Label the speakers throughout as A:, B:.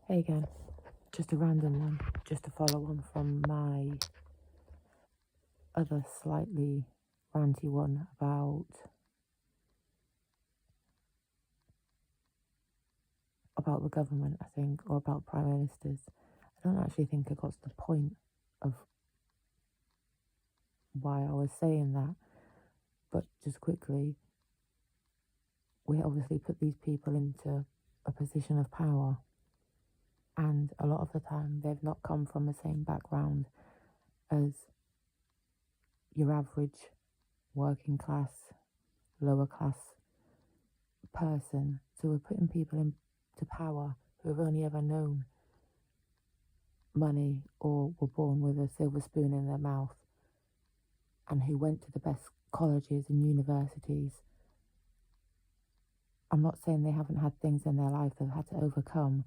A: Hey again, just a random one, just to follow on from my other slightly ranty one about the government, I think, or about prime ministers. I don't actually think I got to the point of why I was saying that, but just quickly, we obviously put these people into a position of power, and a lot of the time they've not come from the same background as your average working class, lower class person. So we're putting people into power who have only ever known money or were born with a silver spoon in their mouth and who went to the best colleges and universities. I'm not saying they haven't had things in their life they've had to overcome,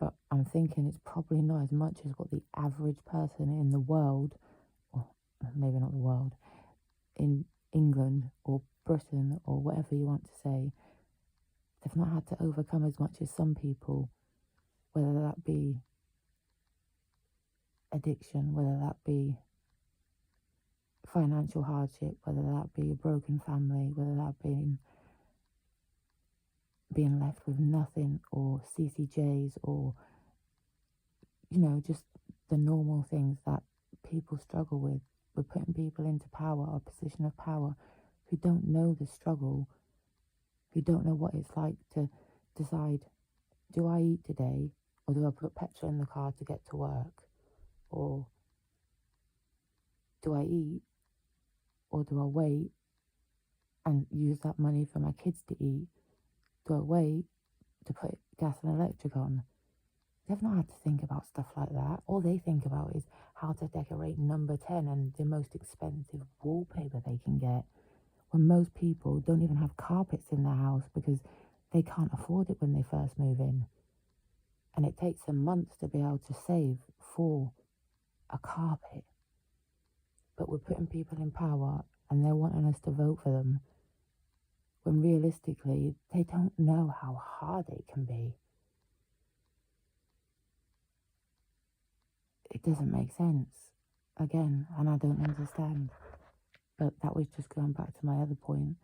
A: but I'm thinking it's probably not as much as what the average person in the world, or maybe not the world, in England or Britain or whatever you want to say, they've not had to overcome as much as some people, whether that be addiction, whether that be financial hardship, whether that be a broken family, whether that be being left with nothing, or CCJs, or, just the normal things that people struggle with. We're putting people into power, or position of power, who don't know the struggle, who don't know what it's like to decide, do I eat today, or do I put petrol in the car to get to work? Or do I eat, or do I wait and use that money for my kids to eat? Do I wait to put gas and electric on? They've not had to think about stuff like that. All they think about is how to decorate number 10 and the most expensive wallpaper they can get, when most people don't even have carpets in their house because they can't afford it when they first move in. And it takes them months to be able to save for a carpet. But we're putting people in power and they're wanting us to vote for them, when realistically they don't know how hard it can be. It doesn't make sense, again, and I don't understand. But that was just going back to my other point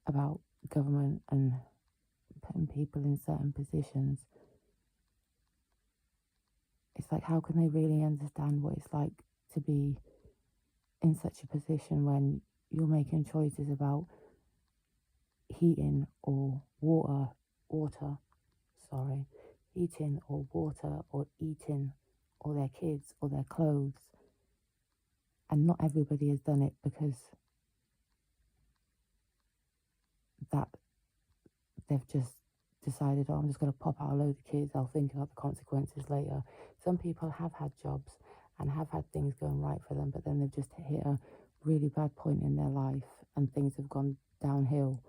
A: about government and putting people in certain positions. It's like, how can they really understand what it's like to be in such a position when you're making choices about heating or heating or water or eating or their kids or their clothes? And not everybody has done it because that they've just decided, oh, I'm just going to pop out a load of kids, I'll think about the consequences later. Some people have had jobs and have had things going right for them, but then they've just hit a really bad point in their life and things have gone downhill.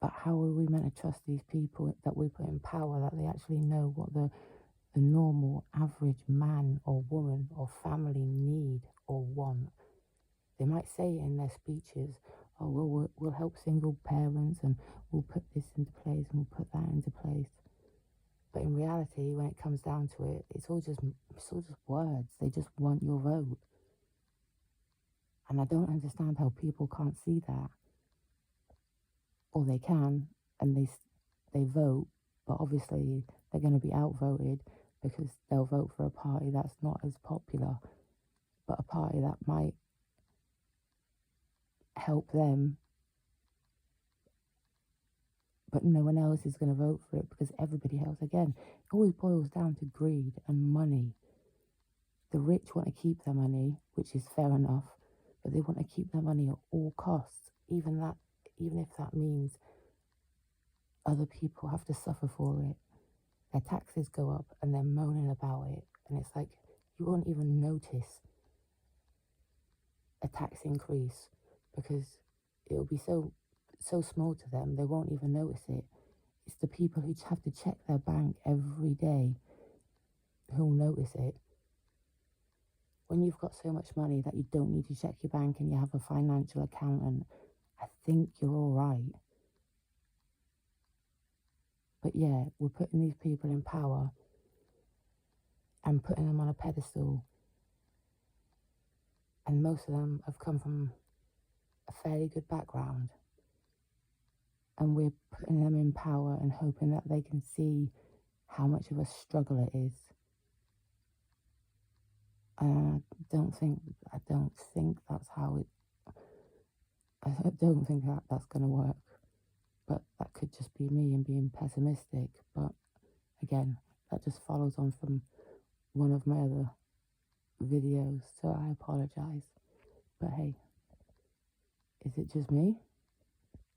A: But how are we meant to trust these people that we put in power, that they actually know what the normal average man or woman or family need or want? They might say in their speeches, oh, well, we'll help single parents and we'll put this into place and we'll put that into place. But in reality, when it comes down to it, it's all just words. They just want your vote. And I don't understand how people can't see that. Or they can, and they vote, but obviously they're going to be outvoted because they'll vote for a party that's not as popular, but a party that might help them, but no one else is going to vote for it because everybody else, again, it always boils down to greed and money. The rich want to keep their money, which is fair enough, but they want to keep their money at all costs, even if that means other people have to suffer for it. Their taxes go up and they're moaning about it, and it's like, you won't even notice a tax increase because it'll be so small to them, they won't even notice it. It's the people who have to check their bank every day who'll notice it. When you've got so much money that you don't need to check your bank and you have a financial accountant, I think you're all right. But yeah, we're putting these people in power and putting them on a pedestal, and most of them have come from a fairly good background, and we're putting them in power and hoping that they can see how much of a struggle it is. And I don't think that's how it, I don't think that that's going to work. But that could just be me and being pessimistic. But again, that just follows on from one of my other videos, so I apologize. But hey, is it just me?